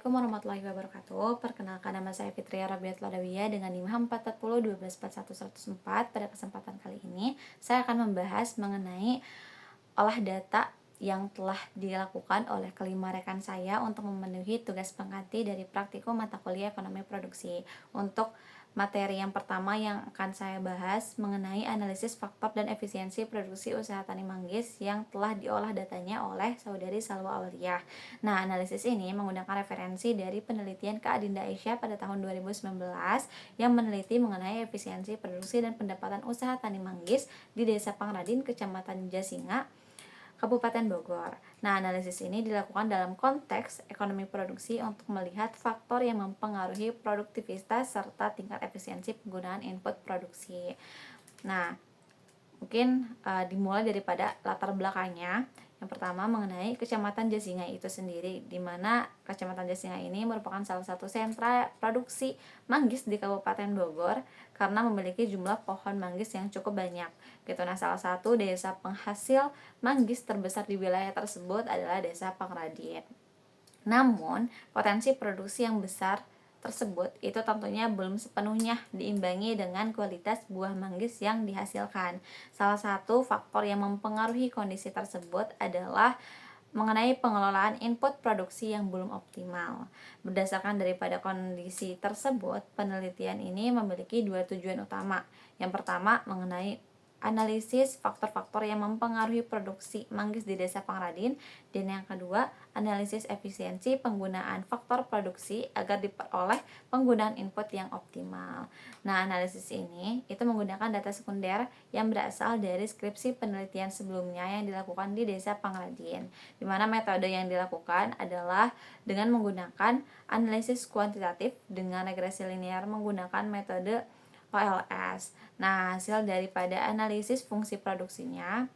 Assalamualaikum warahmatullahi wabarakatuh. Perkenalkan, nama saya Fitria Rabiat Ladawiyah dengan NIM H440 12411 Pada kesempatan kali ini, saya akan membahas mengenai olah data yang telah dilakukan oleh kelima rekan saya untuk memenuhi tugas pengganti dari praktikum mata kuliah ekonomi produksi. Untuk materi yang pertama yang akan saya bahas mengenai analisis faktor dan efisiensi produksi usaha tani manggis yang telah diolah datanya oleh saudari Salwa Auliah. Nah, analisis ini menggunakan referensi dari penelitian Kak Adinda Aisyah pada tahun 2019 yang meneliti mengenai efisiensi produksi dan pendapatan usaha tani manggis di Desa Pangradin, Kecamatan Jasinga, Kabupaten Bogor. Nah, analisis ini dilakukan dalam konteks ekonomi produksi untuk melihat faktor yang mempengaruhi produktivitas serta tingkat efisiensi penggunaan input produksi. Nah, mungkin dimulai daripada latar belakangnya. Yang pertama mengenai Kecamatan Jasinga itu sendiri, di mana Kecamatan Jasinga ini merupakan salah satu sentra produksi manggis di Kabupaten Bogor karena memiliki jumlah pohon manggis yang cukup banyak. Gitu. Nah, salah satu desa penghasil manggis terbesar di wilayah tersebut adalah Desa Pangradin. Namun, potensi produksi yang besar tersebut itu tentunya belum sepenuhnya diimbangi dengan kualitas buah manggis yang dihasilkan. Salah satu faktor yang mempengaruhi kondisi tersebut adalah mengenai pengelolaan input produksi yang belum optimal. Berdasarkan daripada kondisi tersebut, penelitian ini memiliki dua tujuan utama. Yang pertama mengenai analisis faktor-faktor yang mempengaruhi produksi manggis di Desa Pangradin, dan yang kedua, analisis efisiensi penggunaan faktor produksi agar diperoleh penggunaan input yang optimal. Nah, analisis ini itu menggunakan data sekunder yang berasal dari skripsi penelitian sebelumnya yang dilakukan di Desa Pangradin, di mana metode yang dilakukan adalah dengan menggunakan analisis kuantitatif dengan regresi linear menggunakan metode OLS. Nah, hasil daripada analisis fungsi produksinya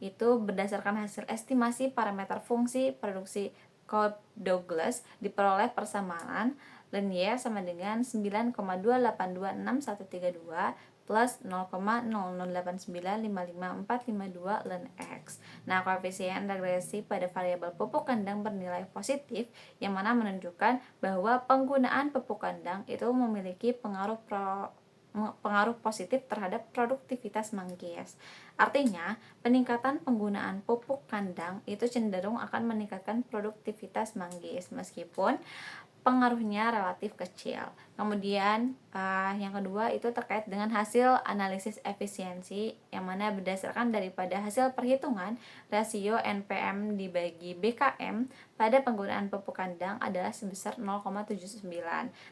itu berdasarkan hasil estimasi parameter fungsi produksi Cobb-Douglas diperoleh persamaan linear sama dengan 9,2826132 plus 0,008955452 ln X. Nah, koefisien regresi pada variabel pupuk kandang bernilai positif yang mana menunjukkan bahwa penggunaan pupuk kandang itu memiliki pengaruh positif terhadap produktivitas manggis. Artinya, peningkatan penggunaan pupuk kandang itu cenderung akan meningkatkan produktivitas manggis meskipun pengaruhnya relatif kecil. Kemudian yang kedua itu terkait dengan hasil analisis efisiensi yang mana berdasarkan daripada hasil perhitungan rasio NPM dibagi BKM pada penggunaan pupuk kandang adalah sebesar 0,79.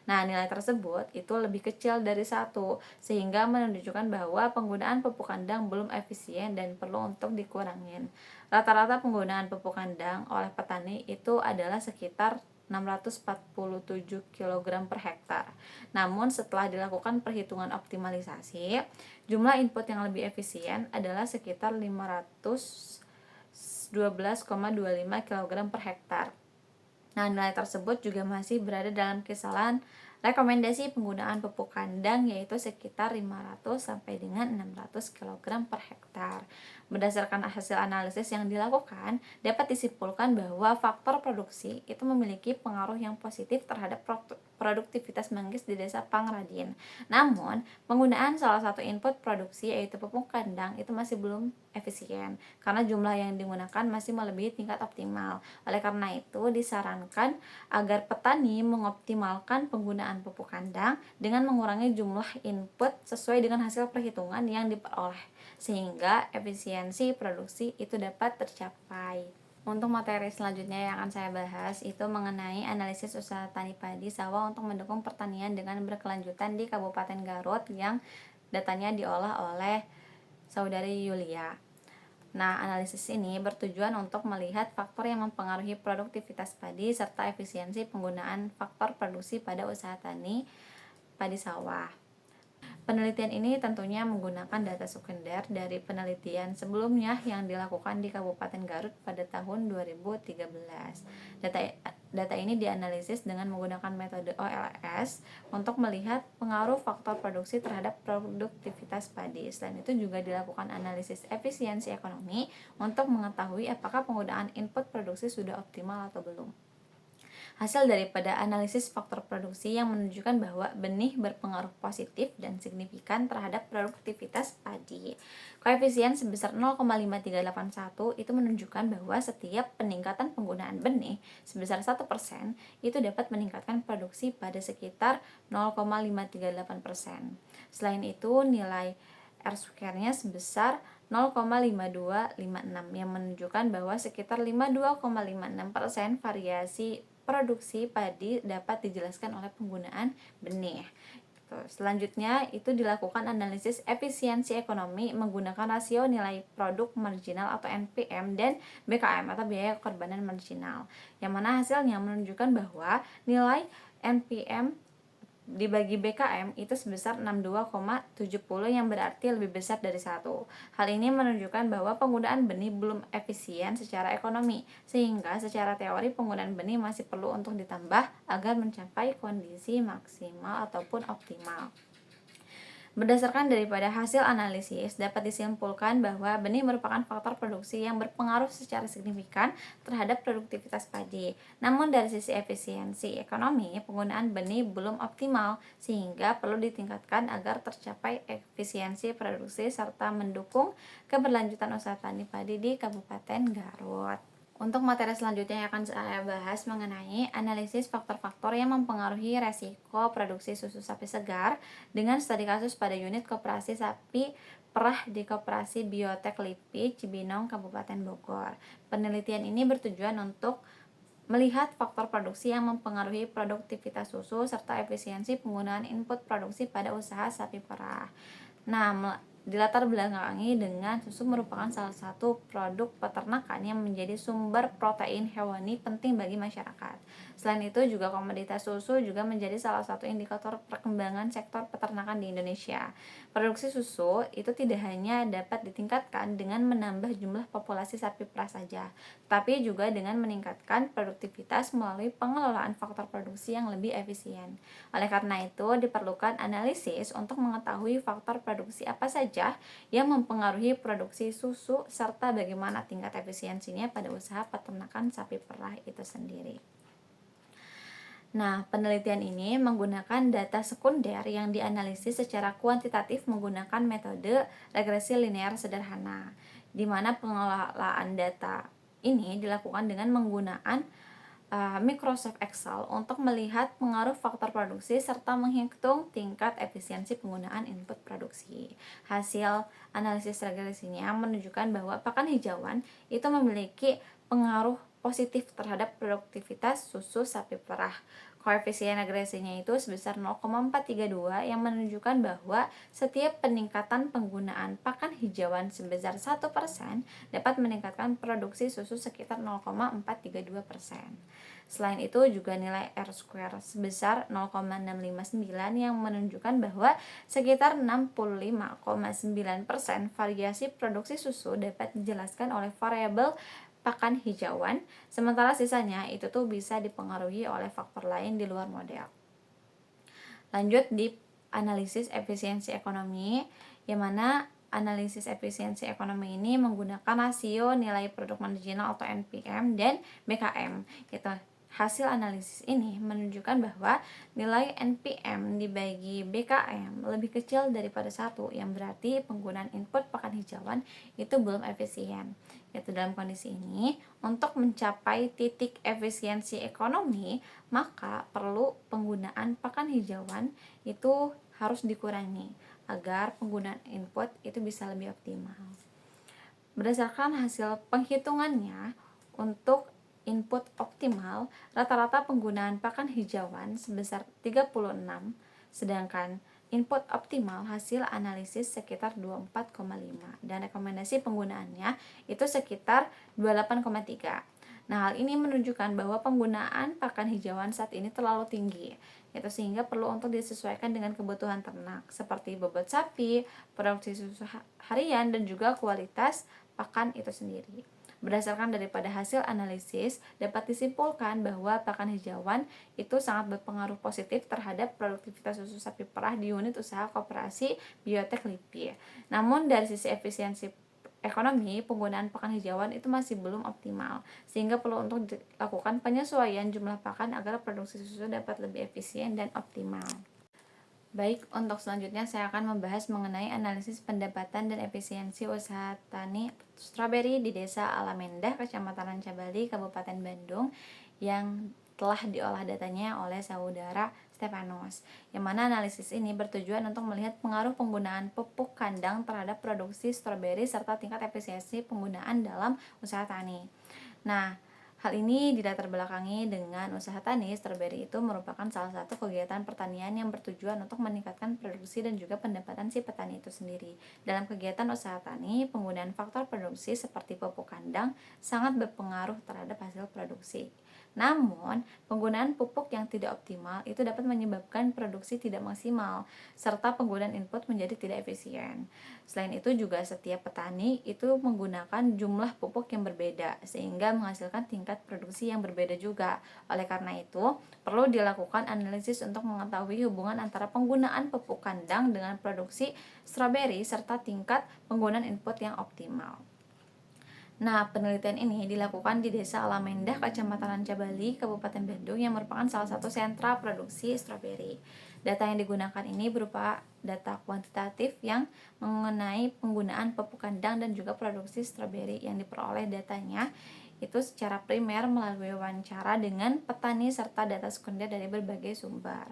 Nah, nilai tersebut itu lebih kecil dari 1 sehingga menunjukkan bahwa penggunaan pupuk kandang belum efisien dan perlu untuk dikurangin. Rata-rata penggunaan pupuk kandang oleh petani itu adalah sekitar 647 kg per hektar. Namun setelah dilakukan perhitungan optimalisasi, jumlah input yang lebih efisien adalah sekitar 512,25 kg per hektar. Nah, nilai tersebut juga masih berada dalam kisaran rekomendasi penggunaan pupuk kandang yaitu sekitar 500 sampai dengan 600 kg per hektar. Berdasarkan hasil analisis yang dilakukan, dapat disimpulkan bahwa faktor produksi itu memiliki pengaruh yang positif terhadap produktivitas manggis di Desa Pangradin. Namun, penggunaan salah satu input produksi yaitu pupuk kandang itu masih belum efisien karena jumlah yang digunakan masih melebihi tingkat optimal. Oleh karena itu, disarankan agar petani mengoptimalkan penggunaan pupuk kandang dengan mengurangi jumlah input sesuai dengan hasil perhitungan yang diperoleh sehingga efisiensi produksi itu dapat tercapai. Untuk materi selanjutnya yang akan saya bahas itu mengenai analisis usaha tani padi sawah untuk mendukung pertanian dengan berkelanjutan di Kabupaten Garut yang datanya diolah oleh saudari Yulia. Nah, analisis ini bertujuan untuk melihat faktor yang mempengaruhi produktivitas padi serta efisiensi penggunaan faktor produksi pada usaha tani padi sawah. Penelitian ini tentunya menggunakan data sekunder dari penelitian sebelumnya yang dilakukan di Kabupaten Garut pada tahun 2013. Data ini dianalisis dengan menggunakan metode OLS untuk melihat pengaruh faktor produksi terhadap produktivitas padi. Selain itu juga dilakukan analisis efisiensi ekonomi untuk mengetahui apakah penggunaan input produksi sudah optimal atau belum. Hasil daripada analisis faktor produksi yang menunjukkan bahwa benih berpengaruh positif dan signifikan terhadap produktivitas padi. Koefisien sebesar 0,5381 itu menunjukkan bahwa setiap peningkatan penggunaan benih sebesar 1% itu dapat meningkatkan produksi pada sekitar 0,538%. Selain itu, nilai R-square-nya sebesar 0,5256 yang menunjukkan bahwa sekitar 52,56% variasi produksi padi dapat dijelaskan oleh penggunaan benih. Selanjutnya itu dilakukan analisis efisiensi ekonomi menggunakan rasio nilai produk marginal atau NPM dan BKM atau biaya kekorbanan marginal, yang mana hasilnya menunjukkan bahwa nilai NPM dibagi BKM itu sebesar 62,70 yang berarti lebih besar dari 1. Hal ini menunjukkan bahwa penggunaan benih belum efisien secara ekonomi, sehingga secara teori penggunaan benih masih perlu untuk ditambah agar mencapai kondisi maksimal ataupun optimal. Berdasarkan daripada hasil analisis, dapat disimpulkan bahwa benih merupakan faktor produksi yang berpengaruh secara signifikan terhadap produktivitas padi. Namun dari sisi efisiensi ekonomi, penggunaan benih belum optimal, sehingga perlu ditingkatkan agar tercapai efisiensi produksi serta mendukung keberlanjutan usaha tani padi di Kabupaten Garut. Untuk materi selanjutnya yang akan saya bahas mengenai analisis faktor-faktor yang mempengaruhi resiko produksi susu sapi segar dengan studi kasus pada unit koperasi sapi perah di Koperasi Biotek Lipi, Cibinong, Kabupaten Bogor. Penelitian ini bertujuan untuk melihat faktor produksi yang mempengaruhi produktivitas susu serta efisiensi penggunaan input produksi pada usaha sapi perah. Nah, dilatar belakangi dengan susu merupakan salah satu produk peternakan yang menjadi sumber protein hewani penting bagi masyarakat. Selain itu juga komoditas susu juga menjadi salah satu indikator perkembangan sektor peternakan di Indonesia. Produksi susu itu tidak hanya dapat ditingkatkan dengan menambah jumlah populasi sapi perah saja, tapi juga dengan meningkatkan produktivitas melalui pengelolaan faktor produksi yang lebih efisien. Oleh karena itu, diperlukan analisis untuk mengetahui faktor produksi apa saja yang mempengaruhi produksi susu serta bagaimana tingkat efisiensinya pada usaha peternakan sapi perah itu sendiri. Nah, penelitian ini menggunakan data sekunder yang dianalisis secara kuantitatif menggunakan metode regresi linear sederhana, di mana pengelolaan data ini dilakukan dengan menggunakan Microsoft Excel untuk melihat pengaruh faktor produksi serta menghitung tingkat efisiensi penggunaan input produksi. Hasil analisis regresinya menunjukkan bahwa pakan hijauan itu memiliki pengaruh positif terhadap produktivitas susu sapi perah. Koefisien regresinya itu sebesar 0,432 yang menunjukkan bahwa setiap peningkatan penggunaan pakan hijauan sebesar 1% dapat meningkatkan produksi susu sekitar 0,432%. Selain itu juga nilai R-square sebesar 0,659 yang menunjukkan bahwa sekitar 65,9% variasi produksi susu dapat dijelaskan oleh variabel pakan hijauan, sementara sisanya itu tuh bisa dipengaruhi oleh faktor lain di luar model. Lanjut di analisis efisiensi ekonomi, yang mana analisis efisiensi ekonomi ini menggunakan rasio nilai produk marginal atau NPM dan BKM gitu. Hasil analisis ini menunjukkan bahwa nilai NPM dibagi BKM lebih kecil daripada 1, yang berarti penggunaan input pakan hijauan itu belum efisien. Yaitu dalam kondisi ini, untuk mencapai titik efisiensi ekonomi, maka perlu penggunaan pakan hijauan itu harus dikurangi agar penggunaan input itu bisa lebih optimal. Berdasarkan hasil penghitungannya, untuk input optimal, rata-rata penggunaan pakan hijauan sebesar 36, sedangkan input optimal hasil analisis sekitar 24,5 dan rekomendasi penggunaannya itu sekitar 28,3. Nah, hal ini menunjukkan bahwa penggunaan pakan hijauan saat ini terlalu tinggi, yaitu sehingga perlu untuk disesuaikan dengan kebutuhan ternak seperti bobot sapi, produksi susu harian, dan juga kualitas pakan itu sendiri. Berdasarkan daripada hasil analisis, dapat disimpulkan bahwa pakan hijauan itu sangat berpengaruh positif terhadap produktivitas susu sapi perah di unit usaha Koperasi Biotek Lipi. Namun dari sisi efisiensi ekonomi, penggunaan pakan hijauan itu masih belum optimal, sehingga perlu untuk dilakukan penyesuaian jumlah pakan agar produksi susu dapat lebih efisien dan optimal. Baik, untuk selanjutnya saya akan membahas mengenai analisis pendapatan dan efisiensi usaha tani stroberi di Desa Alamendah, Kecamatan Rancabali, Kabupaten Bandung, yang telah diolah datanya oleh saudara Stefanus. Yang mana analisis ini bertujuan untuk melihat pengaruh penggunaan pupuk kandang terhadap produksi stroberi serta tingkat efisiensi penggunaan dalam usaha tani. Nah, hal ini dilatar belakangi dengan usaha tani stroberi itu merupakan salah satu kegiatan pertanian yang bertujuan untuk meningkatkan produksi dan juga pendapatan si petani itu sendiri. Dalam kegiatan usaha tani, penggunaan faktor produksi seperti pupuk kandang sangat berpengaruh terhadap hasil produksi. Namun, penggunaan pupuk yang tidak optimal itu dapat menyebabkan produksi tidak maksimal, serta penggunaan input menjadi tidak efisien. Selain itu juga setiap petani itu menggunakan jumlah pupuk yang berbeda, sehingga menghasilkan tingkat produksi yang berbeda juga. Oleh karena itu, perlu dilakukan analisis untuk mengetahui hubungan antara penggunaan pupuk kandang dengan produksi stroberi serta tingkat penggunaan input yang optimal. Nah, penelitian ini dilakukan di Desa Alamendah, Kecamatan Rancabali, Kabupaten Bandung yang merupakan salah satu sentra produksi stroberi. Data yang digunakan ini berupa data kuantitatif yang mengenai penggunaan pupuk kandang dan juga produksi stroberi yang diperoleh datanya itu secara primer melalui wawancara dengan petani serta data sekunder dari berbagai sumber.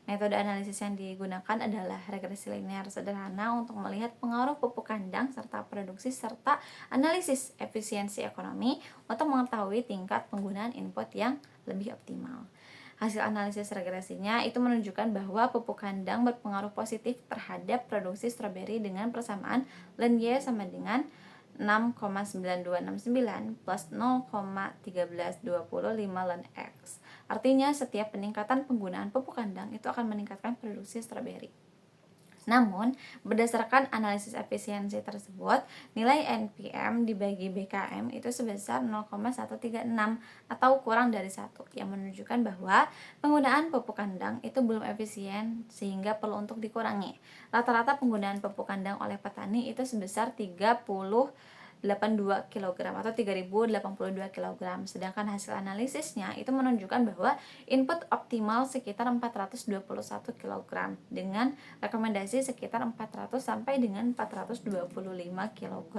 Metode analisis yang digunakan adalah regresi linear sederhana untuk melihat pengaruh pupuk kandang serta produksi serta analisis efisiensi ekonomi untuk mengetahui tingkat penggunaan input yang lebih optimal. Hasil analisis regresinya itu menunjukkan bahwa pupuk kandang berpengaruh positif terhadap produksi stroberi dengan persamaan ln Y sama dengan 6,9269 plus 0,1325 ln X. Artinya setiap peningkatan penggunaan pupuk kandang itu akan meningkatkan produksi stroberi. Namun, berdasarkan analisis efisiensi tersebut, nilai NPM dibagi BKM itu sebesar 0,136 atau kurang dari 1, yang menunjukkan bahwa penggunaan pupuk kandang itu belum efisien sehingga perlu untuk dikurangi. Rata-rata penggunaan pupuk kandang oleh petani itu sebesar 82 kg atau 3082 kg. Sedangkan hasil analisisnya itu menunjukkan bahwa input optimal sekitar 421 kg dengan rekomendasi sekitar 400 sampai dengan 425 kg.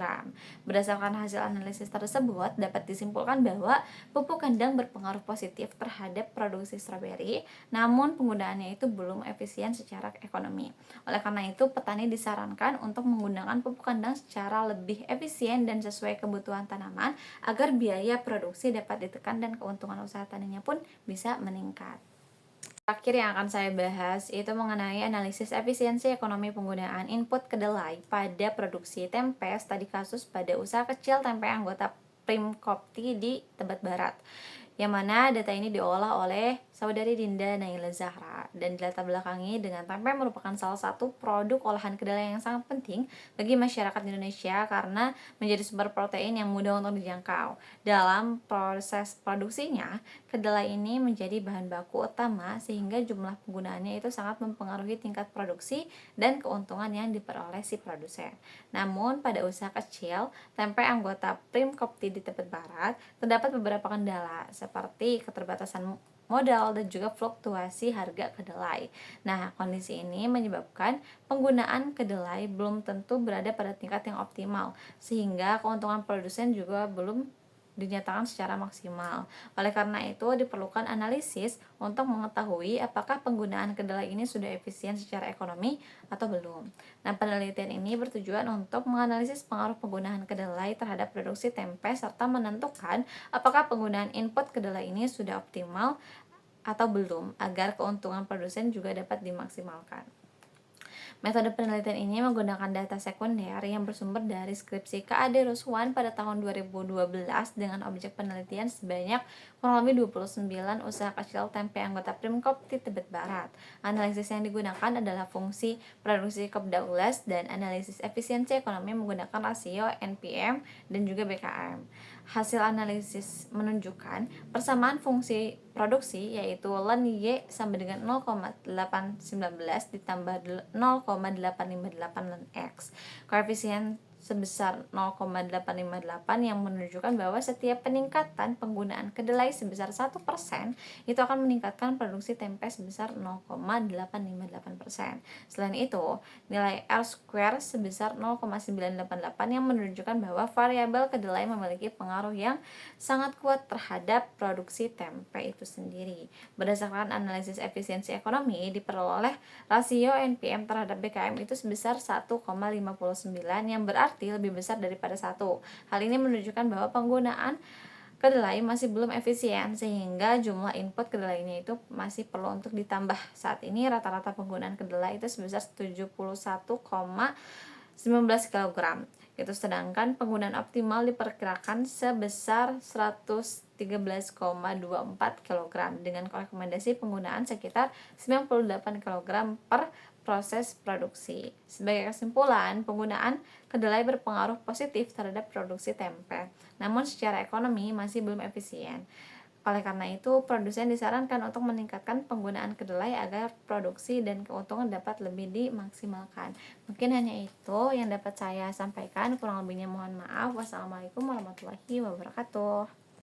Berdasarkan hasil analisis tersebut dapat disimpulkan bahwa pupuk kandang berpengaruh positif terhadap produksi stroberi, namun penggunaannya itu belum efisien secara ekonomi. Oleh karena itu, petani disarankan untuk menggunakan pupuk kandang secara lebih efisien dan sesuai kebutuhan tanaman agar biaya produksi dapat ditekan dan keuntungan usaha taninya pun bisa meningkat. Terakhir yang akan saya bahas itu mengenai analisis efisiensi ekonomi penggunaan input kedelai pada produksi tempe studi kasus pada usaha kecil tempe anggota Primkopti di Tebet Barat, yang mana data ini diolah oleh saudari Dinda Naila Zahra dan dilatar belakangi dengan tempe merupakan salah satu produk olahan kedelai yang sangat penting bagi masyarakat Indonesia karena menjadi sumber protein yang mudah untuk dijangkau. Dalam proses produksinya, kedelai ini menjadi bahan baku utama sehingga jumlah penggunaannya itu sangat mempengaruhi tingkat produksi dan keuntungan yang diperoleh si produsen. Namun pada usaha kecil, tempe anggota Primkopti di Tebet Barat terdapat beberapa kendala seperti keterbatasan modal dan juga fluktuasi harga kedelai. Nah, kondisi ini menyebabkan penggunaan kedelai belum tentu berada pada tingkat yang optimal, sehingga keuntungan produsen juga belum dinyatakan secara maksimal. Oleh karena itu, diperlukan analisis untuk mengetahui apakah penggunaan kedelai ini sudah efisien secara ekonomi atau belum. Nah, penelitian ini bertujuan untuk menganalisis pengaruh penggunaan kedelai terhadap produksi tempe serta menentukan apakah penggunaan input kedelai ini sudah optimal atau belum agar keuntungan produsen juga dapat dimaksimalkan. Metode penelitian ini menggunakan data sekunder yang bersumber dari skripsi K.A.D. Ruswan pada tahun 2012 dengan objek penelitian sebanyak kurang lebih 29 usaha kecil tempe anggota Primkopti Tebet Barat. Analisis yang digunakan adalah fungsi produksi Kopda Ulas dan analisis efisiensi ekonomi menggunakan rasio NPM dan juga BKM. Hasil analisis menunjukkan persamaan fungsi produksi yaitu ln Y sama dengan 0,819 ditambah 0,858 ln X. Koefisien sebesar 0,858 yang menunjukkan bahwa setiap peningkatan penggunaan kedelai sebesar 1% itu akan meningkatkan produksi tempe sebesar 0,858%. Selain itu, nilai R-square sebesar 0,988 yang menunjukkan bahwa variabel kedelai memiliki pengaruh yang sangat kuat terhadap produksi tempe itu sendiri. Berdasarkan analisis efisiensi ekonomi, diperoleh rasio NPM terhadap BKM itu sebesar 1,59 yang berarti lebih besar daripada 1. Hal ini menunjukkan bahwa penggunaan kedelai masih belum efisien sehingga jumlah input kedelainya itu masih perlu untuk ditambah. Saat ini rata-rata penggunaan kedelai itu sebesar 71,19 kg. Itu sedangkan penggunaan optimal diperkirakan sebesar 113,24 kg dengan rekomendasi penggunaan sekitar 98 kg per proses produksi. Sebagai kesimpulan, penggunaan kedelai berpengaruh positif terhadap produksi tempe, namun secara ekonomi masih belum efisien. Oleh karena itu, produsen disarankan untuk meningkatkan penggunaan kedelai agar produksi dan keuntungan dapat lebih dimaksimalkan. Mungkin hanya itu yang dapat saya sampaikan, kurang lebihnya mohon maaf. Wassalamualaikum warahmatullahi wabarakatuh.